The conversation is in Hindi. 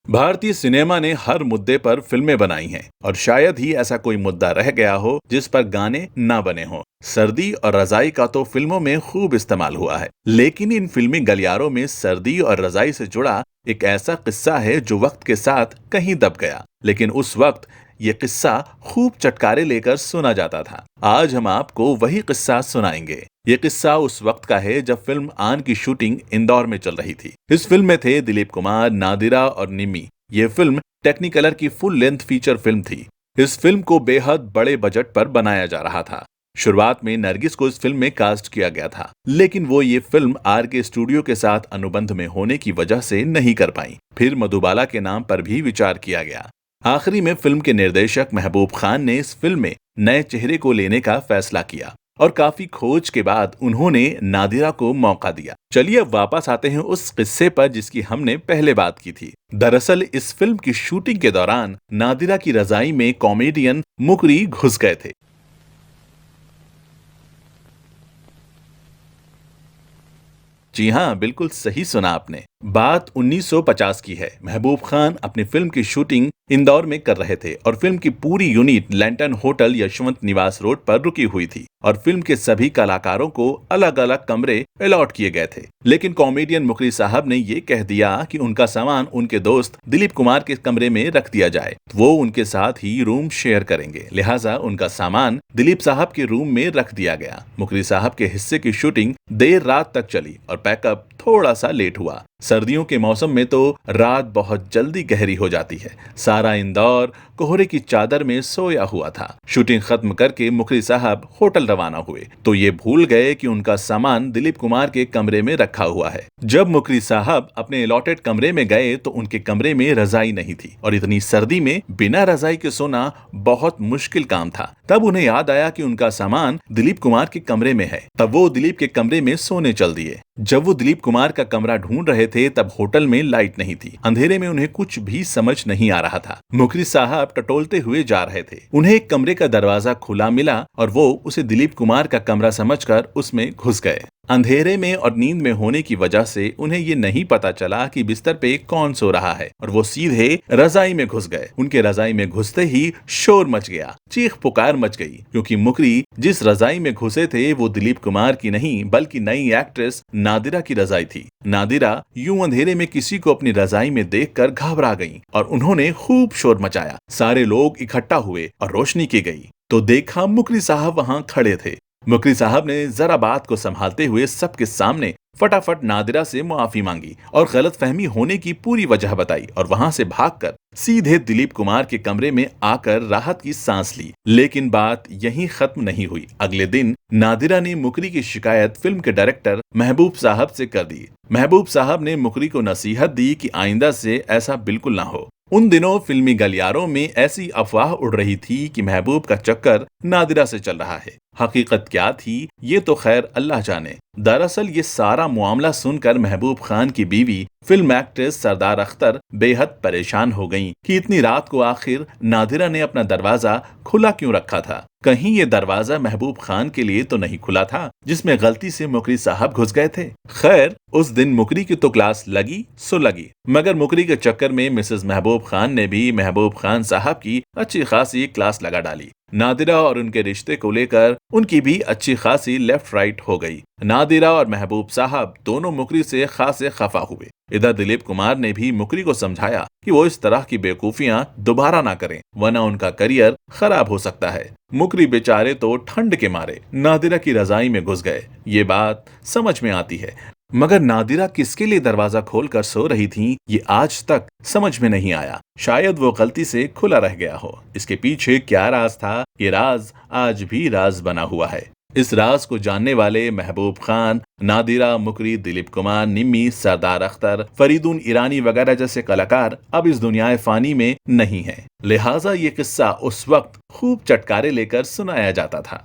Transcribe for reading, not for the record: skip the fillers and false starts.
भारतीय सिनेमा ने हर मुद्दे पर फिल्में बनाई हैं और शायद ही ऐसा कोई मुद्दा रह गया हो जिस पर गाने ना बने हों। सर्दी और रजाई का तो फिल्मों में खूब इस्तेमाल हुआ है, लेकिन इन फिल्मी गलियारों में सर्दी और रजाई से जुड़ा एक ऐसा किस्सा है जो वक्त के साथ कहीं दब गया, लेकिन उस वक्त ये किस्सा खूब चटकारे लेकर सुना जाता था। आज हम आपको वही किस्सा सुनाएंगे। ये किस्सा उस वक्त का है जब फिल्म आन की शूटिंग इंदौर में चल रही थी। इस फिल्म में थे दिलीप कुमार, नादिरा और निम्मी। ये फिल्म टेक्निकलर की फुल लेंथ फीचर फिल्म थी। इस फिल्म को बेहद बड़े बजट पर बनाया जा रहा था। शुरुआत में नरगिस को इस फिल्म में कास्ट किया गया था, लेकिन वो ये फिल्म आर के स्टूडियो के साथ अनुबंध में होने की वजह से नहीं कर पाई। फिर मधुबाला के नाम पर भी विचार किया गया। आखिरी में फिल्म के निर्देशक महबूब खान ने इस फिल्म में नए चेहरे को लेने का फैसला किया और काफी खोज के बाद उन्होंने नादिरा को मौका दिया। चलिए अब वापस आते हैं उस किस्से पर जिसकी हमने पहले बात की थी। दरअसल इस फिल्म की शूटिंग के दौरान नादिरा की रजाई में कॉमेडियन मुकरी घुस गए थे। जी हाँ, बिल्कुल सही सुना आपने। बात 1950 की है। महबूब खान अपनी फिल्म की शूटिंग इंदौर में कर रहे थे और फिल्म की पूरी यूनिट लैंटन होटल यशवंत निवास रोड पर रुकी हुई थी और फिल्म के सभी कलाकारों को अलग अलग कमरे अलॉट किए गए थे। लेकिन कॉमेडियन मुकरी साहब ने ये कह दिया कि उनका सामान उनके दोस्त दिलीप कुमार के कमरे में रख दिया जाए। वो उनके साथ ही रूम शेयर करेंगे, लिहाजा उनका सामान दिलीप साहब के रूम में रख दिया गया। मुकरी साहब के हिस्से की शूटिंग देर रात तक चली और पैकअप थोड़ा सा लेट हुआ। सर्दियों के मौसम में तो रात बहुत जल्दी गहरी हो जाती है। सारा इंदौर कोहरे की चादर में सोया हुआ था। शूटिंग खत्म करके मुखरी साहब होटल रवाना हुए तो ये भूल गए कि उनका सामान दिलीप कुमार के कमरे में रखा हुआ है। जब मुखरी साहब अपने अलॉटेड कमरे में गए तो उनके कमरे में रजाई नहीं थी और इतनी सर्दी में बिना रजाई के सोना बहुत मुश्किल काम था। तब उन्हें याद आया कि उनका सामान दिलीप कुमार के कमरे में है। तब वो दिलीप के कमरे में सोने चल दिए। जब वो दिलीप कुमार का कमरा ढूंढ रहे थे तब होटल में लाइट नहीं थी। अंधेरे में उन्हें कुछ भी समझ नहीं आ रहा था। मुखरी साहब टटोलते हुए जा रहे थे। उन्हें एक कमरे का दरवाजा खुला मिला और वो उसे दिलीप कुमार का कमरा समझकर उसमें घुस गए। अंधेरे में और नींद में होने की वजह से उन्हें ये नहीं पता चला कि बिस्तर पे कौन सो रहा है और वो सीधे रजाई में घुस गए। उनके रजाई में घुसते ही शोर मच गया, चीख पुकार मच गई, क्योंकि मुकरी जिस रजाई में घुसे थे वो दिलीप कुमार की नहीं बल्कि नई एक्ट्रेस नादिरा की रजाई थी। नादिरा यूं अंधेरे में किसी को अपनी रजाई में देखकर घबरा गईं और उन्होंने खूब शोर मचाया। सारे लोग इकट्ठा हुए और रोशनी की गई तो देखा मुकरी साहब वहां खड़े थे। मुकरी साहब ने जरा बात को संभालते हुए सबके सामने फटाफट नादिरा से मुआफी मांगी और गलतफहमी होने की पूरी वजह बताई और वहां से भागकर सीधे दिलीप कुमार के कमरे में आकर राहत की सांस ली। लेकिन बात यहीं खत्म नहीं हुई। अगले दिन नादिरा ने मुकरी की शिकायत फिल्म के डायरेक्टर महबूब साहब से कर दी। महबूब साहब ने मुकरी को नसीहत दी कि आइंदा से ऐसा बिल्कुल ना हो। उन दिनों फिल्मी गलियारों में ऐसी अफवाह उड़ रही थी कि महबूब का चक्कर नादिरा से चल रहा है। हकीकत क्या थी ये तो खैर अल्लाह जाने। दरअसल ये सारा मामला सुनकर महबूब खान की बीवी फिल्म एक्ट्रेस सरदार अख्तर बेहद परेशान हो गईं कि इतनी रात को आखिर नादिरा ने अपना दरवाजा खुला क्यों रखा था। कहीं ये दरवाजा महबूब खान के लिए तो नहीं खुला था जिसमें गलती से मुकरी साहब घुस गए थे। खैर उस दिन मुकरी की तो क्लास लगी सो लगी, मगर मुकरी के चक्कर में मिसेस महबूब खान ने भी महबूब खान साहब की अच्छी खासी क्लास लगा डाली। नादिरा और उनके रिश्ते को लेकर उनकी भी अच्छी खासी लेफ्ट राइट हो गई। नादिरा और महबूब साहब दोनों मुकरी से खासे खफा हुए। इधर दिलीप कुमार ने भी मुकरी को समझाया कि वो इस तरह की बेवकूफियां दोबारा ना करें वरना उनका करियर खराब हो सकता है। मुकरी बेचारे तो ठंड के मारे नादिरा की रजाई में घुस गए। ये बात समझ में आती है, मगर नादिरा किसके लिए दरवाजा खोलकर सो रही थीं, ये आज तक समझ में नहीं आया। शायद वो गलती से खुला रह गया हो। इसके पीछे क्या राज था, ये राज आज भी राज बना हुआ है। इस राज को जानने वाले महबूब खान, नादिरा, मुकरी, दिलीप कुमार, निम्मी, सरदार अख्तर, फरीदून ईरानी वगैरह जैसे कलाकार अब इस दुनिया फानी में नहीं हैं। लिहाजा ये किस्सा उस वक्त खूब चटकारे लेकर सुनाया जाता था।